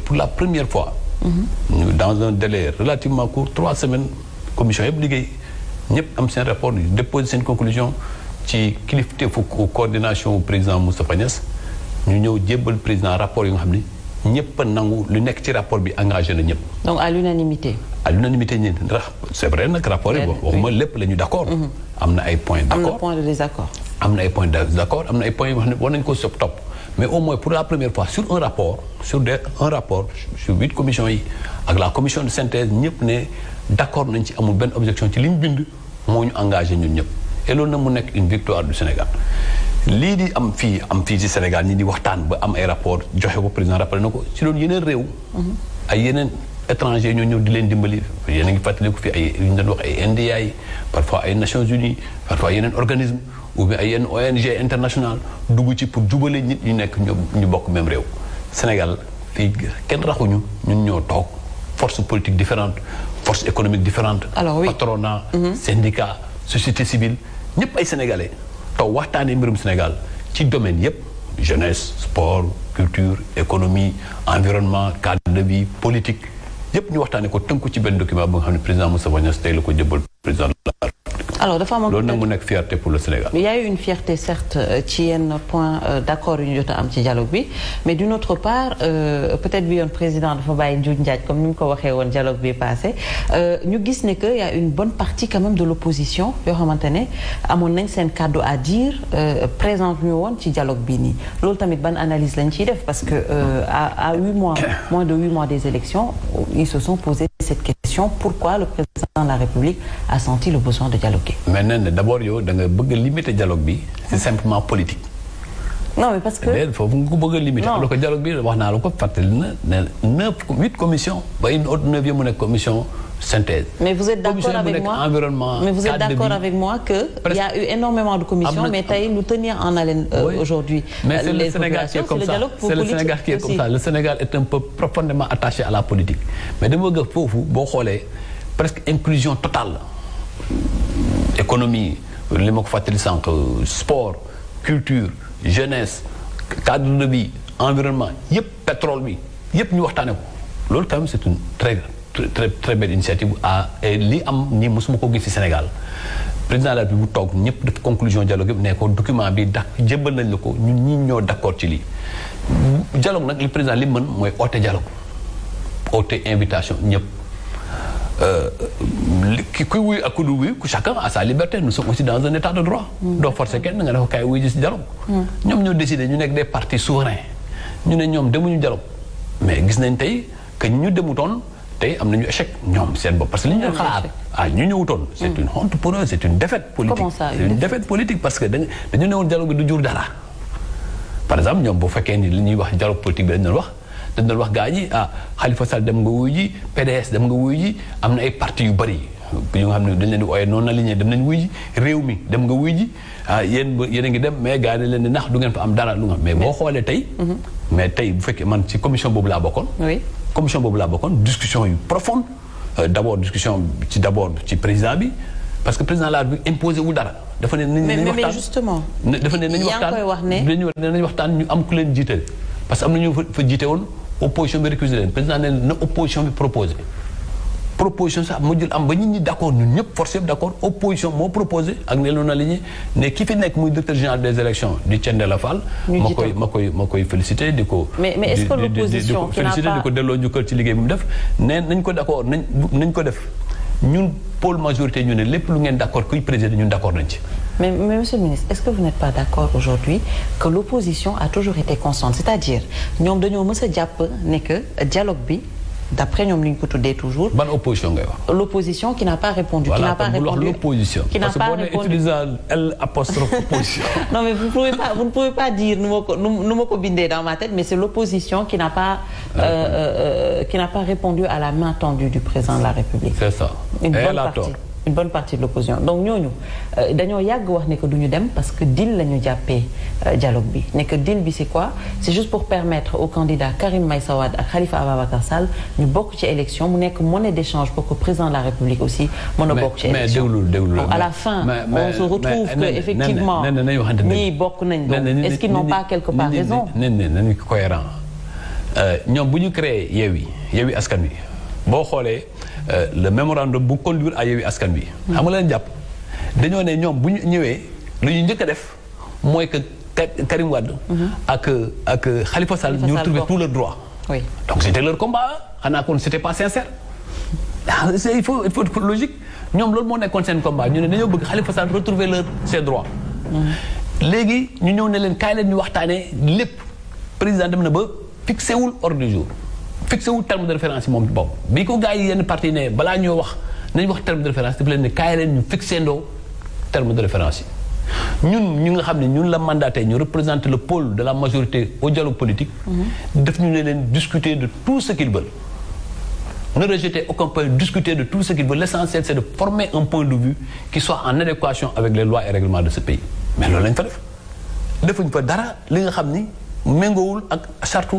pour la première fois. Dans un délai relativement court 3 semaines commission yëpp liggéey ñëpp am seen rapport déposer seen conclusion ci kilifteefu coordination président Moustapha Niasse ñu ñëw jébbal président rapport yi nga xam ni ñëpp a nangu lu nekk ci rapport bi engagé na ñëpp. donc à l'unanimité. à l'unanimité ñi c'est vrai nag rapport yi waxuma lépp la ñu d'accord. am na ay points d'accord am na point de désaccord. am na ay points de désaccord am na ay points yoo xam ne war nañu ko topp mais au moins pour la première fois sur un rapport sur 8 commissions yi ak la commission de synthèse ñëpp ne d'accord nañ ci amul benn objection ci li ñu bind moo ñu engagé ñun ñëpp et loolu nag mu nekk une victoire du Sénégal. lii di am fii ci Sénégal ñi di waxtaan ba am ay rapport joxe ko président rappelé na ko ci loolu yeneen réew. ay yeneen étrangers ñoo ñëw di leen dimbali yéen a ngi fàttaliku fi ay yu ñu doon wax ay NDI parfois ay Nations Unies parfois yeneen organisme ou bien ay yenn ONG international dugg ci pour jubale nit ñu nekk ñu bokk même réew. Sénégal fii kenn raxuñu ñun ñoo toog force politique différente force économique différente. alors oui patronat. syndicat société civile ñëpp ay sénégalais. taw waxtaanee mbirum Sénégal ci domaine yépp jeunesse sport culture économie environnement cadre de vie politique yépp ñu waxtaanee ko tënku ci benn document bu nga xam ne président Moustapha Niasse tey la ko jëbbal président de la République. alors dafa am loolu nag mu nekk fierté pour le Sénégal. il y a eu une fierté certes ci yenn point d'accord yu ñu jot a am ci dialogue bi mais d'une autre part peut-être bi yoon président dafa bàyyi njuuj njaaj comme ni mu ko waxee woon dialogue bi passé ñu gis ne que y a une bonne partie quand même de l'opposition yoo xamante ne amoon nañ seen kàddu à dire présente ñu woon ci dialogue bi nii loolu tamit ban analyse lañ ciy def parce que à 8 mois moins de 8 mois des élections ils se sont posé cette question pourquoi le président de la République a senti le besoin de dialoguer. mais nee na d'abord yow da nga bëgg a limiter dialogue bi c'est simplement politique. non mais parce que léegi foofu nga ko bëgg a limiter. alors que dialogue bi wax naa la ko fàttali na ne 8 commissions ba une autre 9e mu nekk commission synthèse. mais vous êtes d'accord avec moi environnement mais vous êtes d'accord avec moi que il y a eu énormément de commissions mais tey lu tenir en haleine aujourd'hui. mais c'est le Sénégal qui est comme ça c'est le Sénégal qui est comme ça le Sénégal est un peu profondément attaché à la politique mais dama bëgg foofu boo xoolee presque inclusion totale la. économie li ma ko fàttali sànq sport culture jeunesse cadre de vie environnement yépp pétrole bi yépp ñu waxtaane ko loolu quand même c'est une très belle initiative li am nii mosuma ko gis ci Sénégal président de la République bu toog ñëpp def conclusion dialogue yëpp ne ko document bi jébbal nañ la ko ñun ñi ñoo d'accord ci lii dialogue nag li président li mën mooy oote dialogue oote invitation ñëpp kuy wuyu ak ku dul wuyu chacun a sa liberté nous sommes aussi dans un état de droit. doo forcer kenn nga ne ko kaay wuyu ji si dialogue. ñoom ñoo décidé ñu nekk des partis souverains ñu ne ñoom demuñu dialogue mais gis nañ tey que ñu demutoon tey am nañu échec ñoom seen bopp parce que li ñu doon xalaat ñu ñëwutoon. c'est une honte pour eux c'est une défaite politique. Comment ça, c'est une défaite politique parce que dañu ne woon dialogue bi du jur dara par exemple ñoom bu fekkee ni li ñuy wax dialogue politique bi dañu doon wax gaa ñi Khalifa Sall dem nga wuyu ji PDS dem nga wuyu ji am na ay partis yu bari yu nga xam ne dañ leen di ooyee non aligné dem nañ wuyu ji réew mi dem nga wuyu ji yéen a ngi dem mais gaa yi dañ leen di nax du ngeen fa am dara lu nga mais boo xoolee tey mais tey bu fekkee man ci commission boobu laa bokkoon commission boobu laa bokkoon discussion yu profonde d'abord discussion ci président bi parce que président la bi imposé wul dara dafa ne nañu waxtaan mais justement dafa ne nañu waxtaan ñu am ku leen jiite parce que am na ñu fa jiite woon opposition bi récusé leen président ne na opposition bi proposition sax mu jël am ba nit ñi d'accord ñun ñëpp force yëpp d'accord opposition moo proposé ak ne loon aligné ne ki fi nekk muy directeur général des élections di Thiendella Fall ma koy féliciter di ko mais est-ce que l'opposition qui n'a pas di ko delloo njukkal ci liggéey bi mu def ne nañ ko d'accord nañ ko def ñun pôle majorité ñu ne lépp lu ngeen d'accord kuy président ñun d'accord nañ ci. Mais monsieur le ministre, est-ce que vous n'êtes pas d'accord aujourd'hui que l'opposition a toujours été constante c'est-à-dire ñoom dañoo mës a jàpp ne que dialogue bi d'après ñoom li ñu ko tuddee toujours. ban opposition ngay wax. L'opposition qui n'a pas répondu. Voilà, qui n'a pas répondu. L'opposition. Qui n'a pas répondu. Parce que boo nee utilisant L apostrophe opposition. Non mais vous ne pouvez pas dire nu ma ko bindee dans ma tête mais c'est l'opposition qui n'a pas répondu à la main tendue du président de la République. C'est ça. Une bonne partie de l'opposition donc ñooñu dañoo yàgg wax ne que du ñu dem parce que deal la ñu jàppee dialogue bi ne que deal bi c'est quoi c'est juste pour permettre aux candidats Karim Meïssa Wade ak Khalifa Ababacar Sall ñu bokk ci élection mu nekk monnaie d'échange pour que président de la République aussi mën a bokk ci élection mais à la fin on se retrouve que effectivement ñii bokk nañ donc est-ce qu'ils n'ont pas quelque part raison nañu cohérent ñoom bu ñu créé Yewwi Askan Wi boo xoolee le mémorandum bu conduire à Yewwi Askan Wi. xam nga leen jàpp dañoo ne ñoom bu ñu ñëwee lu ñu njëkk a def mooy que Karim Wade. ak Khalifa Sall ñu retrouver tous leurs droits. Oui. Donc c'était leur combat xanaa kon c'était pas sincère. il faut être logique ñoom loolu moo nekkoon seen combat ñu ne dañoo bëgg Khalifa Sall retrouver ses droits. léegi ñu ñëw ne leen kaay leen ñu waxtaanee lépp président dem na ba fixé wul ordre du jour fixé wul terme de référence yi moom boobu bi ko gars yi yenn parti ne balaa ñoo wax nañ wax terme de référence daf leen ne kaay leen ñu fixé ndoo terme de référence yi ñu nga xam ne ñun la mandaté ñu représenter le pôle de la majorité au dialogue politique. daf ñu ne leen discuter de tout ce qu'ils veulent. Ne rejeter aucun point, discuter de tout ce qu'ils veulent. L'essentiel, c'est de former un point de vue qui soit en adéquation avec les lois et règlements de ce pays. Mais loolu lañ fa def defuñ fa dara li nga xam ni méngoowul ak sartu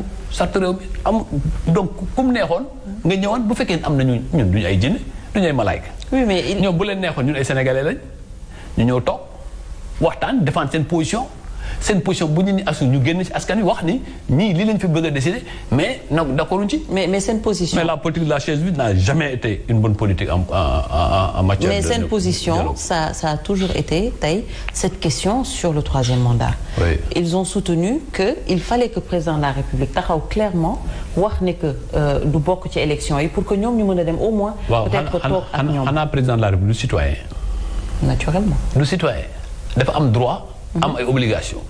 réew mi am donc comme neexoon nga ñëwaan bu fekkee am na ñun duñu ay jinne duñu ay malaayka. Oui, mais ñoom bu leen neexoon ñun ay sénégalais lañ ñu ñëw toog waxtaan défendre seen position bu ñu ñu génn ci askan wi wax ni ñii lii lañ fi bëgg a décider mais nag d'accord ci. mais seen position. Mais la politique de la chaise vide n'a jamais été une bonne politique en matière mais seen position ça a toujours été tey cette question sur le troisième mandat. Oui. Ils ont soutenu que il fallait que président de la République taxaw clairement wax ne que du bokk ci élection yi pour que ñoom ñu mën a dem au moins. peut-être toog ak ñoom xanaa président de la République du citoyen. naturellement. du citoyen dafa am droit. am ay obligations.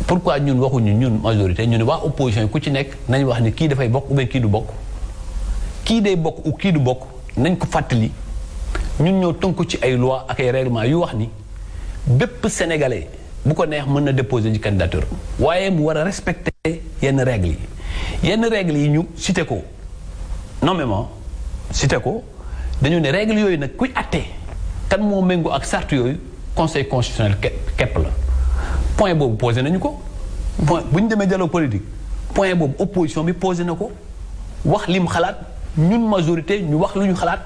Pourquoi ñun waxuñu ñun majorité ñu ne waa opposition yi ku ci nekk nañ wax ni kii dafay bokk ou bien kii du bokk kii day bokk ou kii du bokk nañ ko fàttali ñun ñoo tënku ci ay loi ak ay règlement yu wax ni bépp sénégalais bu ko neex mën na déposer ci candidature waaye mu war a respecter yenn règles yi ñu cité ko nommément cité ko dañu ne règles yooyu nag kuy atte kan moo méngoo ak charte yooyu conseil constitutionnel képp la point boobu posé nañu ko. point bu ñu demee dialogue politique point boobu opposition bi posé na ko wax li mu xalaat ñun majorité ñu wax lu ñu xalaat.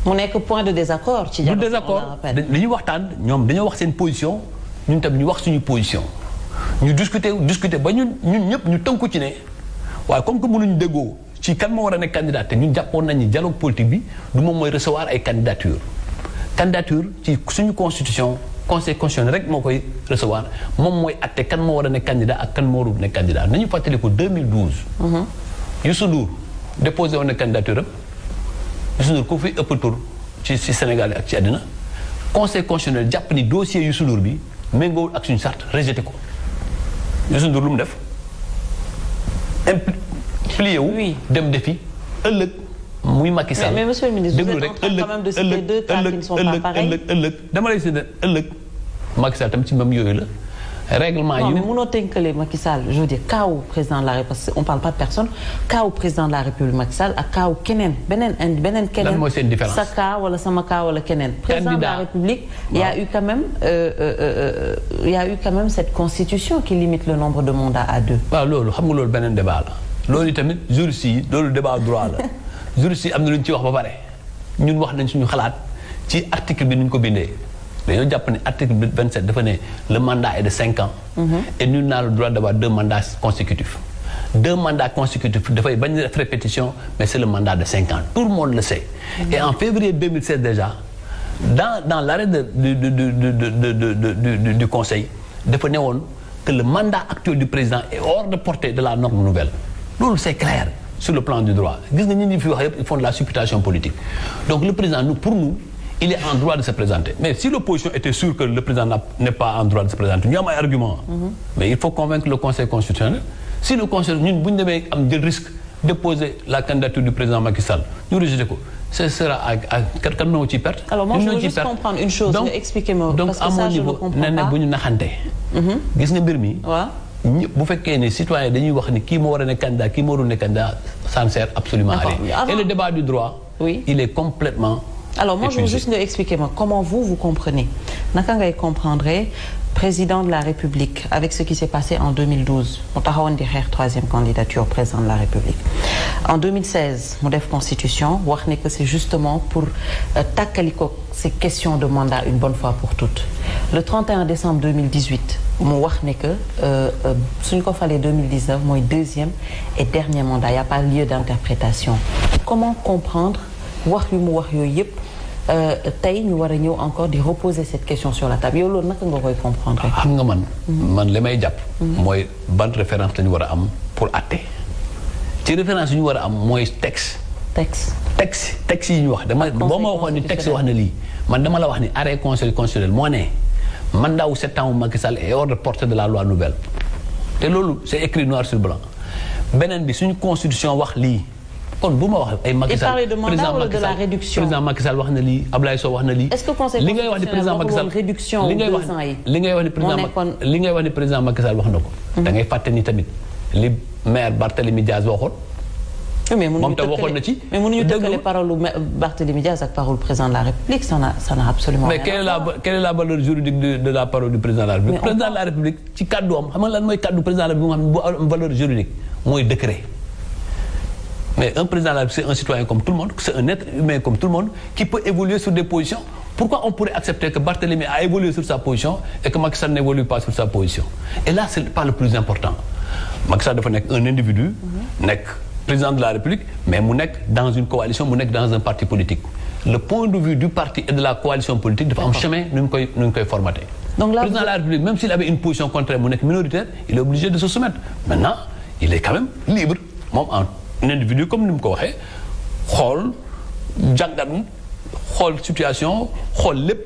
mu nekk point de désaccord. ci dialogue du désaccord dañuy waxtaan ñoom dañoo wax seen position ñun tam ñu wax suñu position ñu discuter ba ñun ñëpp ñu tënku ci ne waaye comme que mënuñu déggoo ci kan moo war a nekk candidat te ñun jàppoon nañu dialogue politique bi du moom mooy recevoir ay candidature ci suñu constitution conseil constitutionnel rek moo koy recevoir moom mooy atte kan moo war a nekk candidat ak kan moo warul nekk candidat nañu fàttaliku 2012. Youssou Ndour déposé woon na candidature am Youssou Ndour ku fi ëpp tur ci Sénégal ak ci àddina conseil constitutionnel jàpp ni dossier Youssou Ndour bi méngoowul ak suñu charte rejeté ko Youssou Ndour lu mu def plié wu. dem defi ëllëg. muy Macky Sall mais monsieur le ministre vous êtes en train quand même de citer deux cas qui ne sont pas pareils. dama lay citer ëllëg Macky Sall tam ci même yooyu la règlement non mais mënoo tënkale Macky Sall je veux dire cas wu président de la République parce que on parle pas de personne cas wu président de la République Macky Sall ak cas wu keneen beneen keneen. lan mooy seen différence sa cas wala sama cas wala keneen. président de la République il y a eu quand même cette constitution qui limite le nombre de mandats à 2. waaw loolu xam nga loolu beneen débat la loolu tamit juriste yi loolu débat droit la. juriste yi am na lu ñu ci wax ba pare ñun wax nañ suñu xalaat ci article bi nu ñu ko bindee dañoo jàpp ne article 27 dafa ne le mandat est de 5 ans. Et nul n'a le droit d'avoir 2 mandats consécutifs. 2 mandats consécutifs dafay bañ a def répétition mais c'est le mandat de 5 ans tout le monde le sait. Et en février 2016 déjà dans l'arrêt du conseil dafa ne woon que le mandat actuel du président est hors de portée de la norme nouvelle loolu c'est clair. Sur le plan du droit gis nga ñi ñi fi wax yëpp ils font de la supputation politique donc le président pour nous il est en droit de se présenter mais si l'opposition était sûre que le président n'est pas en droit de se présenter ñu am ay argument mais il faut convaincre le conseil constitutionnel si le conseil ñun bu ñu demee am jël risque déposer la candidature du président Macky Sall ñu rejeté ko ce sera kan moo ciy perte. alors moi je veux juste comprendre une chose nga expliquez-moi parce que ça je ne comprends pas donc bu ñu naxante gis nga mbir mi waaw bu fekkee ne citoyen dañuy wax ni kii moo war a nekk candidat kii moo warul nekk candidat ça ne sert absolument à rien. Et le débat du droit. Oui. Il est complètement. Alors moi je veux juste nga expliquez-moi comment vous comprenez naka ngay comprendre président de la République avec ce qui s'est passé en 2012 mu taxawoon di xeex 3e candidature président de la République en 2016 mu def constitution wax ne que c'est justement pour tàkkali ko ces questions de mandat une bonne fois pour toutes le 31 décembre 2018 mu wax ne que suñ ko falee 2019 mooy deuxième et dernier mandat y a pas lieu d'interprétation. Comment comprendre wax yu mu wax yooyu yëpp tey ñu war a ñëw encore di reposer cette question sur la table yow loolu naka nga koy comprendre. xam nga man li may jàpp. mooy ban référence la ñu war a am pour atte. ci référence yu ñu war a am mooy texte yi ñu wax dama boo ma waxoon ni texte wax na lii man dama la wax ni arrêt conseil constitutionnel moo ne mandat wu 7 ans Macky Sall est hors de portée de la loi nouvelle te loolu c'est écrit noir sur blanc beneen bi suñu constitution wax lii kon bu ma wax ay Macky Sall il parlait de mandat ou de la réduction président Macky Sall wax na lii Abdoulaye Sow wax na lii. est-ce que conseil constitutionnel waxul réduction li ngay wax ni président Macky Sall wax na ko. da ngay fàtte ni tamit li maire Barthélémy Diaz waxoon. moom tam waxoon na ci. mais mënuñu tëkkale parole Barthélémy Diaz ak parole président de la République ça n'a absolument rien. mais quelle est la valeur juridique de la parole du président de la République. président de la République ci kàddoom xam nga lan mooy kàddu président de la République bu nga xam ne bu am valeur juridique mooy décret. mais un président de la République c'est un citoyen comme tout le monde c'est un être humain comme tout le monde qui peut évoluer sur des positions. Pourquoi on pourrait accepter que Barthélémy a évolué sur sa position et que Macky Sall n'évolue pas sur sa position. Et là c'est pas le plus important Macky Sall dafa nekk un individu. nekk président de la République mais mu nekk dans une coalition mu nekk dans un parti politique. Le point de vue du parti et de la coalition politique dafa am chemin nu ñu koy formaté. Donc là, président de la République même s'il avait une position contraire mu nekk minoritaire il est obligé de se soumettre. Maintenant il est quand même libre moom un individu comme ni mu ko waxee xool jàngat xool situation xool lépp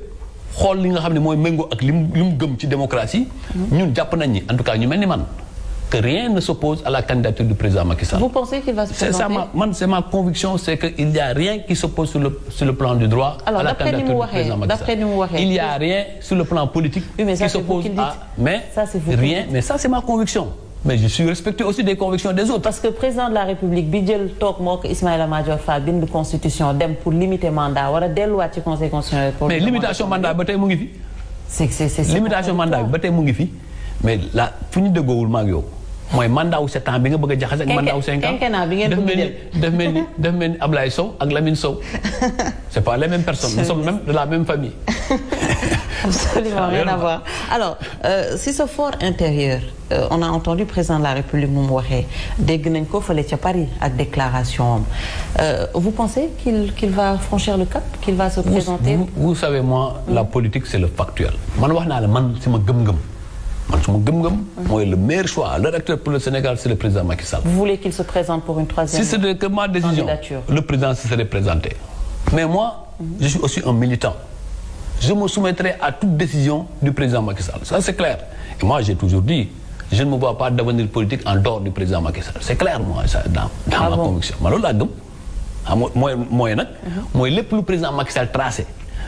xool li nga xam ne mooy méngoo ak li mu gëm ci démocratie. ñun jàpp nañ ni en tout cas ñu mel ni man que rien ne s'oppose à la candidature du président Macky Sall. Vous pensez qu'il va se présenter? C'est ma conviction, c'est qu'il n'y a rien qui s'oppose sur le plan du droit à la candidature du président Macky Sall. Il n'y a rien sur le plan politique qui s'oppose à... Mais ça c'est ma conviction. Mais je suis respecté aussi des convictions des autres. Parce que président de la République bi jël toog moo ko Ismaïla Madior Fall bind constitution dem pour limiter mandat war a delluwaat ci conseil constitutionnel. Mais limitation mandat ba tey mu ngi fi. c'est limitation mandat bi ba tey mu ngi fi mais là fu ñu dëggoowul maa ngi yow mooy mandat wu 7 ans bi nga bëgg a jaxase ak mandat wu 5 ans. quinquennat bi ngeen bëgg jël def mel ni Ablaye Sow ak Lamine Sow c'est pas les mêmes personnes nous sommes même de la même famille. Absolument rien à voir. Alors si ce fort intérieur on a entendu président de la République mu waxee dégg nañ ko fële ca Paris ak déclaration am vous pensez qu'il va franchir le cap qu'il va se présenter. Vous savez moi la politique c'est le factuel man wax naa la man si ma gëm-gëm man su ma gëm-gëm mooy le meilleur choix l'heure actuelle pour le Sénégal c'est le président Macky Sall. Vous voulez qu'il se présente pour une troisième si c'était que ma décision le président se serait présenté mais moi je suis aussi un militant. Je me soumettrai à toute décision du président Macky Sall. Ça, c'est clair. Et moi, j'ai toujours dit, je ne me vois pas d'avenir politique en dehors du président Macky Sall. C'est clair, moi, ça, dans ma conviction. Mais là, moi, le président Macky Sall tracé,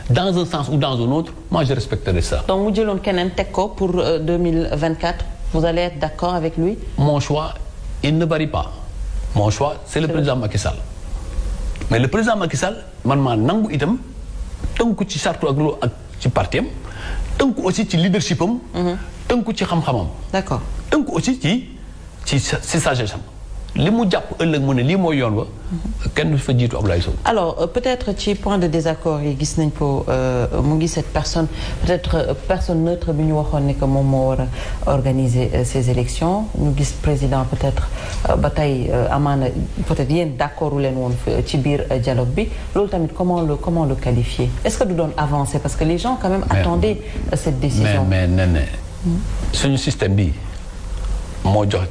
dans un sens ou dans un autre, moi, je respecterai ça. Donc, vous dites Kenen Teko pour 2024, vous allez être d'accord avec lui? Mon choix, il ne varie pas. Mon choix, c'est le président Macky Sall. Mais le président Macky Sall, man nangu itam tënku ci sartu ak ci parti am tënku aussi ci leadership am. tënku ci xam-xamam. D'accord. tënku aussi ci sagesse am li mu jàpp ëllëg mu ne lii mooy yoon wa kenn du fa jiitu Abdoulaye Sow. Alors peut-être ci point de désaccord yi gis nañ ko mu ngi cette personne peut-être personne neutre bi ñu waxoon ne que moom moo war a organiser ces élections ñu gis président peut-être ba tey amaana peut-être yéen d'accord leen woon ci biir dialogue bi loolu tamit comment le qualifier est-ce que du doon avancer parce que les gens quand même attendaient cette décision. mais suñu système bi moo jox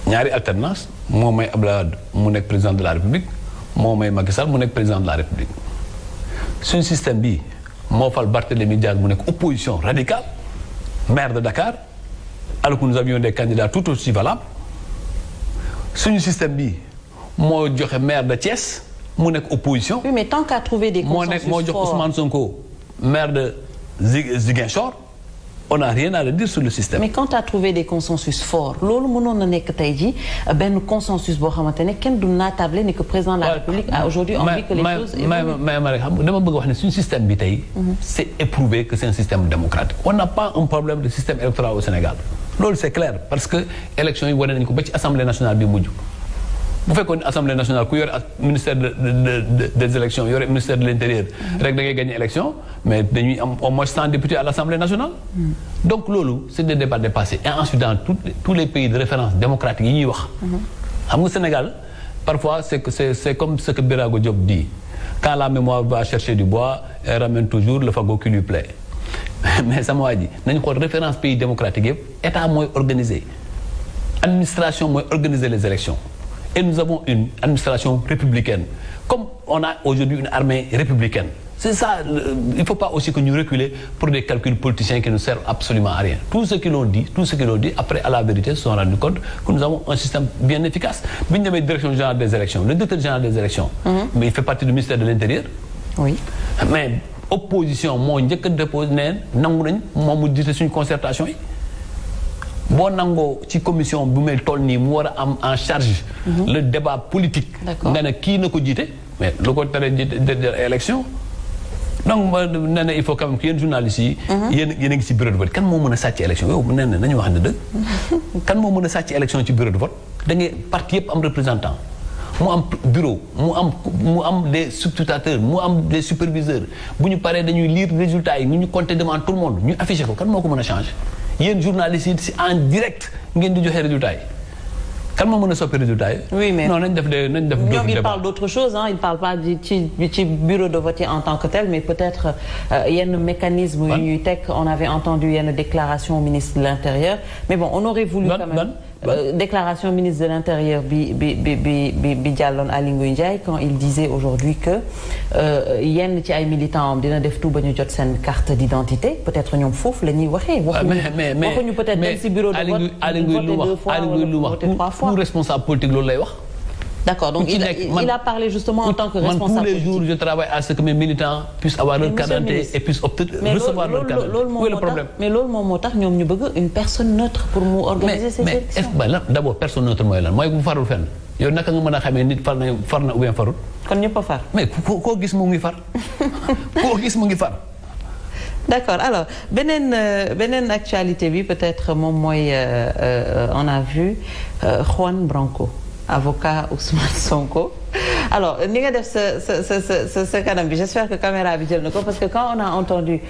ñaari alternance moo may Abdoulaye Wade mu nekk président de la République moo may Macky Sall mu nekk président de la République suñu système bi moo fal Barthélémy Diaz mu nekk opposition radicale maire de Dakar alors que nous avions des candidats tout aussi valables suñu système bi moo joxe maire de Thiès mu nekk opposition. Oui, mais tant qu'à trouver des consensus forts moo jox Ousmane Sonko maire de Ziguinchor. On n'a rien à redire sur le système. Mais quand tu as trouvé des consensus forts loolu mënoon na nekk tey jii benn consensus boo xamante ne kenn du naatable ne que président de la République a aujourd'hui envie que les choses évoluent. mais rek xam dama bëgg wax ne suñu système bi tey. c'est éprouvé que c'est un système démocratique. On n'a pas un problème de système électoral au Sénégal. loolu c'est clair parce que élection yi wane nañu ko ba ci assemblée nationale bi mujj bu fekkoon assemblée nationale ku yore ministère des élections yore ministère de l'intérieur rek da ngay gagner élection mais dañuy am au moins 100 députés à l'assemblée nationale. Donc loolu c'est des débats dépassés et ensuite dans tous les pays de référence démocratique yi ñuy wax. xam nga Sénégal parfois c'est comme ce que Birago Diop dit quand la mémoire va chercher du bois elle ramène toujours le fagot qui lui plaît. Mais sama waa ji nañu xool référence pays démocratique yëpp état mooy organiser administration mooy organiser les élections et nous avons une administration républicaine comme on a aujourd'hui une armée républicaine. C'est ça, il ne faut pas aussi que nous reculer pour des calculs politiciens qui ne servent absolument à rien. Tous ceux qui l'ont dit, après à la vérité se sont rendus compte que nous avons un système bien efficace. Bien la direction générale des élections, le directeur général des élections, mais il fait partie du ministère de l'Intérieur. Oui. Mais opposition moo njëkk a déposé neen nangu nañ moom mu jiite suñu concertation yi boo nangoo ci commission bu mel toll nii mu war a am en charge le débat politique nga ne kii na ko jiite mais lu ko tere jiite élection donc nee na il faut quand même que yéen journalistes yi yéen a ngi ci bureau de vote kan moo mën a sàcc élection yow nee na nañu wax ne dëgg kan moo mën a sàcc élection ci bureau de vote da ngay parti yëpp am représentant mu am bureau mu am des scrutateurs mu am des superviseurs bu ñu paree dañuy lire résultats yi ñu compter devant tout le monde ñu affiché ko kan moo ko mën a changer yéen journalistes yi si en direct ngeen di joxe résultats yi kan moo mën a soppi résultats yi. oui mais non nañ def ñoom il parle d'autre chose hein il parle pas ci bureau de vote en tant que tel mais peut-être yenn mécanisme yu ñuy teg on avait entendu yenn déclaration au ministre de l'Intérieur mais bon on aurait voulu quand même déclaration ministre de l'Intérieur bi jàlloon Aly Ngouille Ndiaye quand il disait aujourd'hui que yenn ci ay militants am dina def tout ba ñu jot seen carte d'identité peut-être ñoom foofu la ñuy waxee. waxuñu peut-être même si bureau de vote voter 2 fois wala voter 3 fois. tout responsable politique loolu lay wax. D'accord, donc il a parlé justement en tant que responsable politique. Tous les jours je travaille à ce que mes militants puissent avoir leur carte d'identité et puissent recevoir leur carte d'identité. Où est le problème? Mais loolu moom moo tax ñoom ñu bëgg une personne neutre pour mu organiser ces élections. Mais d'abord personne neutre mooy lan mooy bu farul fenn yow naka nga mën a xamee nit far na ou bien farul. kon ñëpp a far. mais koo gis mu ngi far koo gis mu ngi far. D'accord alors beneen actualité bi peut-être moom mooy on a vu Juan Branco. Avocat Ousmane Sonko alors ni nga def sa kanam bi j'espère que caméra bi jël na ko parce que quand on a entendu